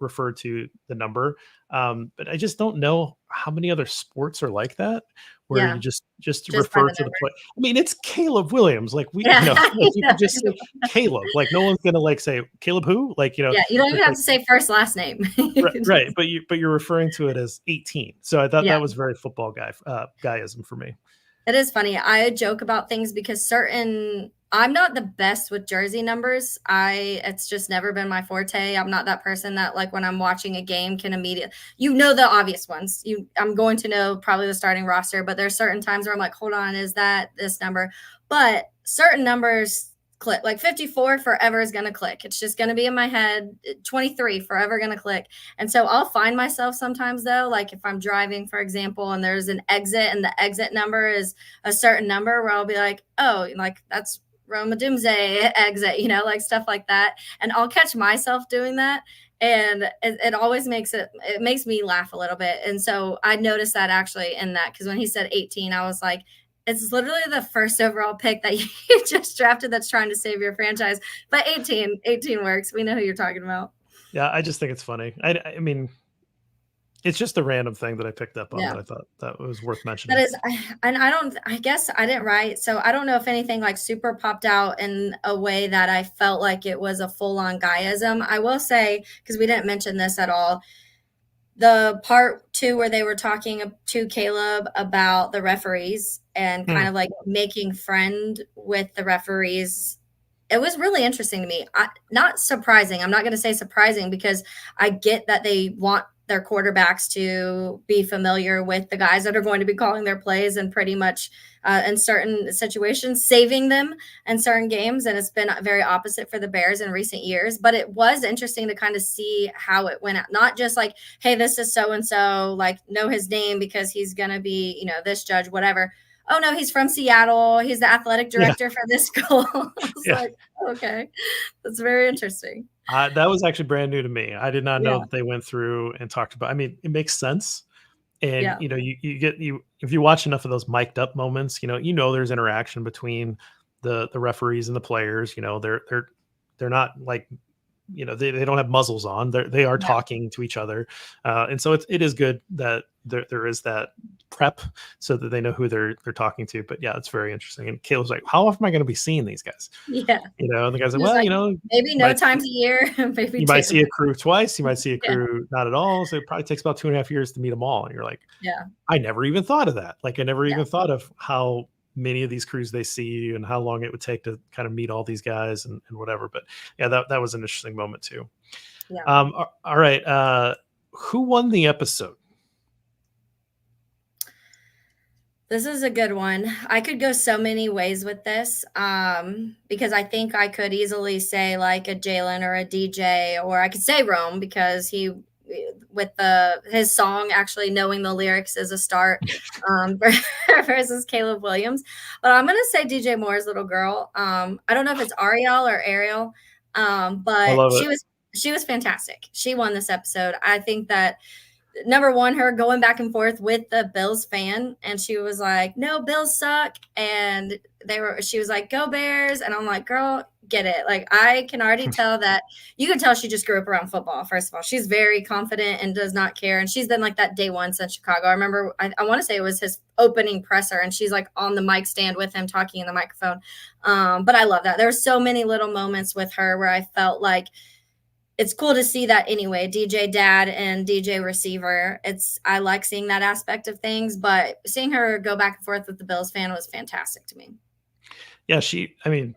referred to the number. But I just don't know how many other sports are like that, where you Yeah. just Just by refer the to the number. play. I mean, it's Caleb Williams. Like Yeah. like you Yeah. could just say Caleb. Like no one's gonna like say Caleb who? Like Yeah, you don't even it's have like to say first last name. You can right. just But you're referring to it as 18. So I thought yeah. that was very football guyism for me. It is funny. I joke about things because I'm not the best with jersey numbers. It's just never been my forte. I'm not that person that like when I'm watching a game can immediately the obvious ones. I'm going to know probably the starting roster, but there's certain times where I'm like, hold on, is that this number? But certain numbers click. Like 54 forever is gonna click. It's just gonna be in my head. 23 forever gonna click. And so I'll find myself sometimes though, like if I'm driving, for example, and there's an exit and the exit number is a certain number where I'll be like, oh, like that's Roma Doomsday exit, like stuff like that. And I'll catch myself doing that. And it always makes me laugh a little bit. And so I noticed that actually in that, because when he said 18, I was like, it's literally the first overall pick that you just drafted that's trying to save your franchise. But 18 works. We know who you're talking about. Yeah, I just think it's funny. I mean, it's just a random thing that I picked up on Yeah. that I thought that was worth That mentioning. is, and I guess I didn't write. So I don't know if anything like super popped out in a way that I felt like it was a full on guyism. I will say, because we didn't mention this at all, the part two where they were talking to Caleb about the referees and Hmm. kind of like making friend with the referees. It was really interesting to me. Not surprising. I'm not going to say surprising because I get that they want their quarterbacks to be familiar with the guys that are going to be calling their plays and pretty much in certain situations saving them in certain games. And it's been very opposite for the Bears in recent years. But it was interesting to kind of see how it went out. Not just like, hey, this is so and so, like know his name because he's going to be, this judge, whatever. Oh no, he's from Seattle. He's the athletic Yeah, director for this school. I was yeah. like, okay, that's very interesting. That was actually brand new to me. I did not know Yeah, that they went through and talked about. I mean, it makes sense, and yeah, you get if you watch enough of those mic'd up moments, there's interaction between the referees and the players. They're not like they don't have muzzles on. They are yeah, talking to each other, and so it is good that there is that prep so that they know who they're talking to. But yeah, it's very interesting. And Caleb's like, how often am I going to be seeing these guys? yeah. And the guy's like, He was well, like, maybe no might times a year, maybe you might two. see a crew twice, you might see a Yeah, crew not at all. So it probably takes about 2.5 years to meet them all. And you're like, yeah, I never even thought of that. Like I never yeah, even thought of how many of these crews they see and how long it would take to kind of meet all these guys and whatever. But yeah, that was an interesting moment too. yeah. All right. Who won the episode? This is a good one. I could go so many ways with this because I think I could easily say like a Jalen or a DJ, or I could say Rome because with his song actually knowing the lyrics is a start versus Caleb Williams. But I'm gonna say DJ Moore's little girl. I don't know if it's Ariel or Ariel, I but love it. she was fantastic. She won this episode. I think that number one, her going back and forth with the Bills fan, and she was like, "No, Bills suck," and she was like, "Go Bears," and I'm like, "Girl, get it." Like I can already tell that you can tell she just grew up around football. First of all, she's very confident and does not care, and she's been like that day one since Chicago. I remember, I want to say it was his opening presser, and she's like on the mic stand with him talking in the microphone. But I love that. There were so many little moments with her where I felt like it's cool to see that anyway. DJ dad and DJ receiver. I like seeing that aspect of things, but seeing her go back and forth with the Bills fan was fantastic to me. Yeah, I mean,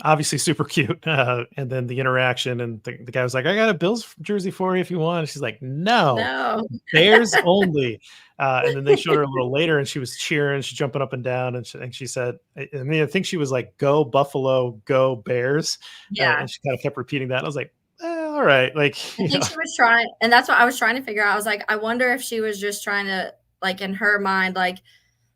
obviously super cute. And then the interaction and the guy was like, I got a Bills jersey for you if you want. And she's like, no, No. Bears only. And then they showed her a little later and she was cheering, she's jumping up and down. And she said, I think she was like, go Buffalo, go Bears. Yeah. And she kind of kept repeating that. I was like, all right. Like, I think she was trying, and that's what I was trying to figure out. I was like, I wonder if she was just trying to, like, in her mind, like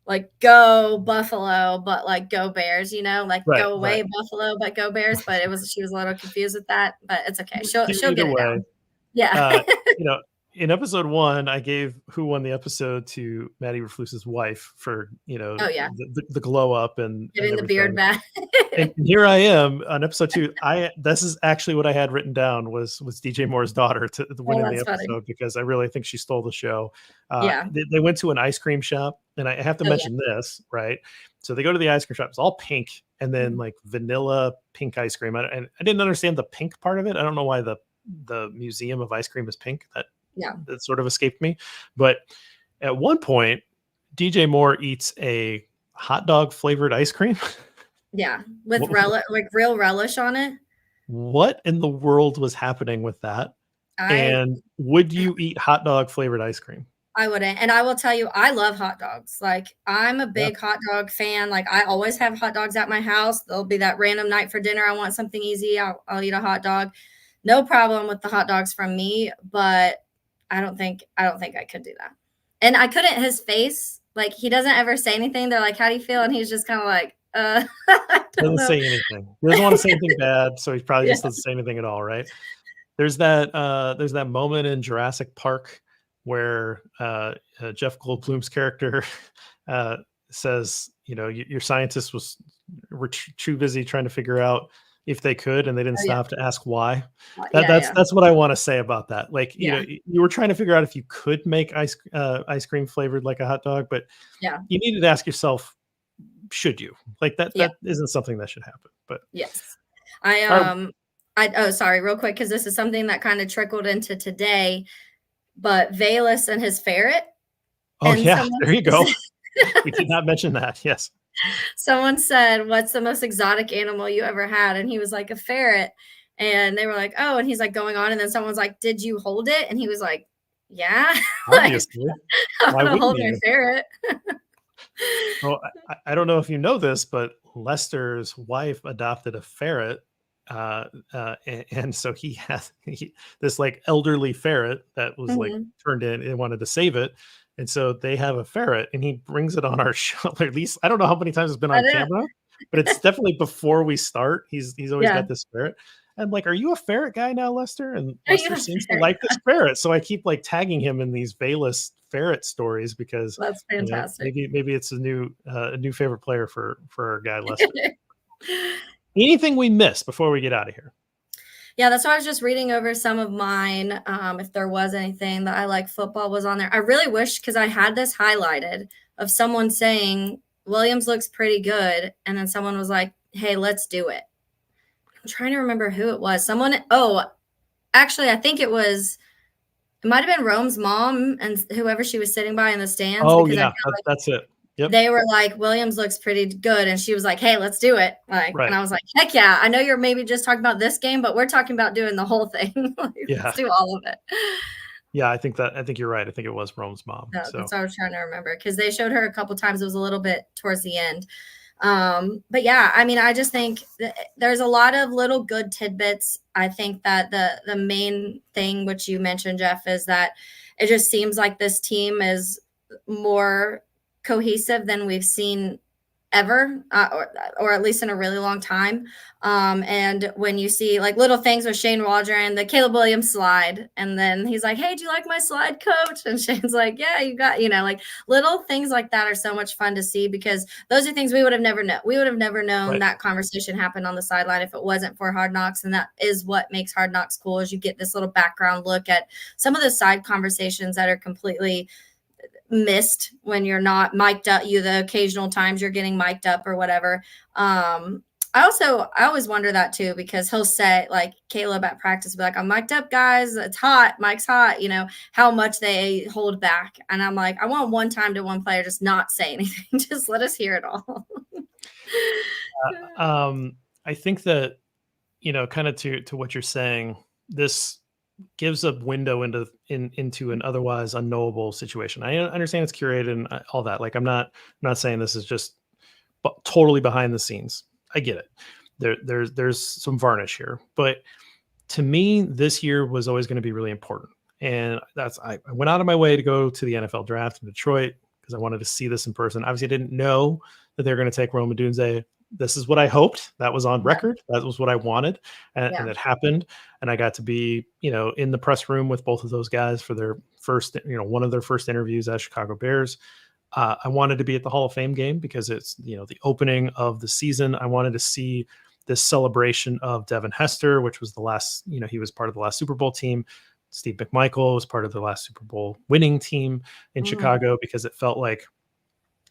like go Buffalo, but like go Bears, like Right, go right. away Buffalo, but go Bears. But she was a little confused with that, but it's okay. She'll Either get it way, down. Yeah. uh, you know, in episode 1, I gave who won the episode to Maddie Reflus's wife for, Oh yeah. the glow up and Getting the beard everything. back. And here I am on episode 2. This is actually what I had written down was DJ Moore's daughter to win Oh, in the that's funny. episode because I really think she stole the show. Yeah. They went to an ice cream shop, and I have to Oh yeah. mention this, right? So they go to the ice cream shop. It's all pink, and then Mhm. like vanilla pink ice cream. And I didn't understand the pink part of it. I don't know why the museum of ice cream is pink. Yeah. That sort of escaped me. But at one point, DJ Moore eats a hot dog flavored ice cream. Yeah. With What like real relish on it. what in the world was happening with that? I And would you eat hot dog flavored ice cream? I wouldn't. And I will tell you, I love hot dogs. Like, I'm a Yeah, big hot dog fan. Like, I always have hot dogs at my house. There'll be that random night for dinner. I want something easy. I'll eat a hot dog. No problem with the hot dogs from me, but I don't think I could do that. And I couldn't his face, like he doesn't ever say anything. They're like, "How do you feel?" And he's just kind of like, I don't doesn't know. say anything. He doesn't want to say anything bad, so he probably Yeah. just doesn't say anything at all, right? There's that moment in Jurassic Park where Jeff Goldblum's character uh, says, your scientists were too busy trying to figure out if they could, and they didn't Oh, yeah. stop to ask why. Yeah, yeah. That's what I want to say about that. Like, Yeah. you were trying to figure out if you could make ice cream flavored like a hot dog, but Yeah. you needed to ask yourself, should you? Like that Yeah. that isn't something that should happen. But Yes. I our oh sorry, real quick, because this is something that kind of trickled into today. But Valus and his ferret, oh and yeah, someone there you go. We did not mention that. Yes. someone said, "What's the most exotic animal you ever had?" And he was like, "A ferret." And they were like, "Oh," and he's like going on, and then someone's like, "Did you hold it?" And he was like, "Yeah, like Obviously. I'm Why gonna wouldn't hold my you? ferret." Well, I don't know if you know this, but Lester's wife adopted a ferret. And so he has this like elderly ferret that was like Mhm. turned in and wanted to save it. And so they have a ferret and he brings it on our show. Or at least I don't know how many times it's been I on didn't. camera, but it's definitely before we start. He's always Yeah. got this ferret. I'm like, are you a ferret guy now, Lester? And Are you Lester a seems to ferret? like this ferret. So I keep like tagging him in these Valus ferret stories because That's fantastic. maybe it's a new favorite player for our guy Lester. Anything we missed before we get out of here? Yeah, that's why I was just reading over some of mine. If there was anything that I like football was on there. I really wish because I had this highlighted of someone saying Williams looks pretty good, and then someone was like, "Hey, let's do it." I'm trying to remember who it was. Actually, I think it might have been Rome's mom and whoever she was sitting by in the stands Oh because I yeah, feel like that's it. Yep. they were like, Williams looks pretty good. And she was like, hey, let's do it. Like, and Right. I was like, heck yeah. I know you're maybe just talking about this game, but we're talking about doing the whole thing. Like, Yeah. let's do all of it. Yeah, I think you're right. I think it was Rome's mom. No, So that's what I was trying to remember because they showed her a couple times. It was a little bit towards the end. But yeah, I mean, I just think there's a lot of little good tidbits. I think that the main thing which you mentioned, Jeff, is that it just seems like this team is more cohesive than we've seen ever, or at least in a really long time. And when you see like little things with Shane Waldron, the Caleb Williams slide, and then he's like, "Hey, do you like my slide, coach?" And Shane's like, "Yeah, you got," like little things like that are so much fun to see because those are things we would have never known. We would have never known right. that conversation happened on the sideline if it wasn't for Hard Knocks. And that is what makes Hard Knocks cool is you get this little background look at some of the side conversations that are completely missed when you're not mic'd up. The occasional times you're getting mic'd up or whatever. I always wonder that too, because he'll say like Caleb at practice, be like, "I'm mic'd up, guys. It's hot. Mike's hot," how much they hold back. And I'm like, I want one time to one player, just not say anything. Just let us hear it all. I think that, kind of to what you're saying, this gives a window into an otherwise unknowable situation. I understand it's curated and all that. Like, I'm not saying this is just totally behind the scenes. I get it. There's some varnish here, but to me, this year was always going to be really important. And I went out of my way to go to the NFL draft in Detroit because I wanted to see this in person. Obviously, I didn't know that they're going to take Rome Odunze. This is what I hoped. That was on Yeah. record. That was what I wanted, and Yeah. it happened. And I got to be, in the press room with both of those guys for their first, one of their first interviews as Chicago Bears. I wanted to be at the Hall of Fame game because it's, the opening of the season. I wanted to see this celebration of Devin Hester, which was the last, he was part of the last Super Bowl team. Steve McMichael was part of the last Super Bowl winning team in Chicago, because it felt like,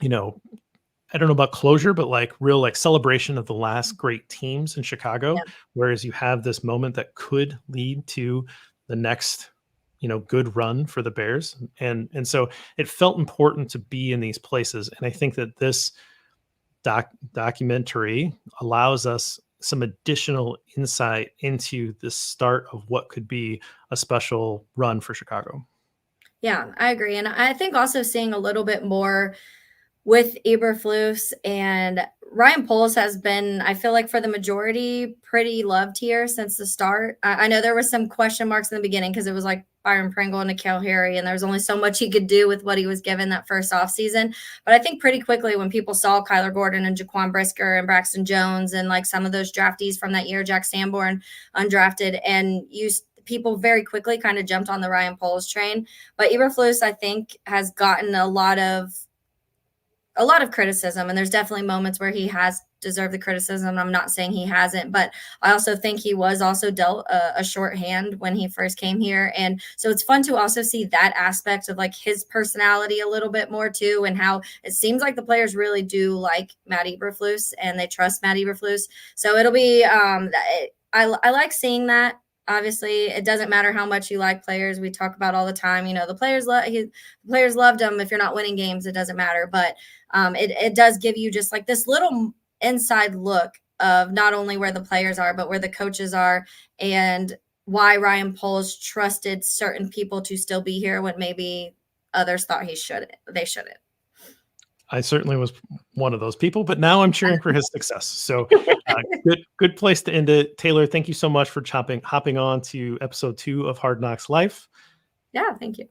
I don't know about closure, but like real like celebration of the last great teams in Chicago. Yeah. Whereas you have this moment that could lead to the next, good run for the Bears. And so it felt important to be in these places. And I think that this documentary allows us some additional insight into the start of what could be a special run for Chicago. Yeah, I agree. And I think also seeing a little bit more with Eberflus and Ryan Poles has been, I feel like for the majority, pretty loved here since the start. I know there was some question marks in the beginning because it was like Byron Pringle and N'Keal Harry, and there was only so much he could do with what he was given that first offseason. But I think pretty quickly when people saw Kyler Gordon and Jaquan Brisker and Braxton Jones and like some of those draftees from that year, Jack Sanborn undrafted, and people very quickly kind of jumped on the Ryan Poles train. But Eberflus, I think, has gotten a lot of criticism, and there's definitely moments where he has deserved the criticism. I'm not saying he hasn't, but I also think he was also dealt a short hand when he first came here. And so it's fun to also see that aspect of like his personality a little bit more too, and how it seems like the players really do like Matt Eberflus and they trust Matt Eberflus. So it'll be I like seeing that. Obviously, it doesn't matter how much you like players. We talk about all the time. The players loved him. If you're not winning games, it doesn't matter. But it does give you just like this little inside look of not only where the players are, but where the coaches are, and why Ryan Poles trusted certain people to still be here when maybe others thought they shouldn't. I certainly was one of those people, but now I'm cheering for his success. So good place to end it. Taylor, thank you so much for hopping on to episode 2 of Hard Knocks Life. Yeah, thank you.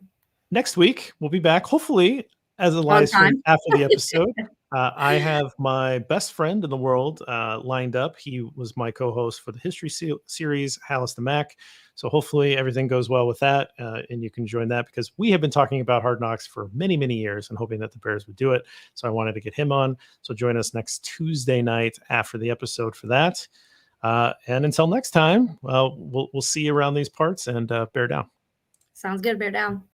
Next week, we'll be back, hopefully, as a On live stream time. after the episode. I have my best friend in the world lined up. He was my co-host for the history series, Hallis the Mac. So hopefully everything goes well with that, and you can join that, because we have been talking about Hard Knocks for many, many years and hoping that the Bears would do it. So I wanted to get him on. So join us next Tuesday night after the episode for that. And until next time, we'll see you around these parts, and bear down. Sounds good. Bear down.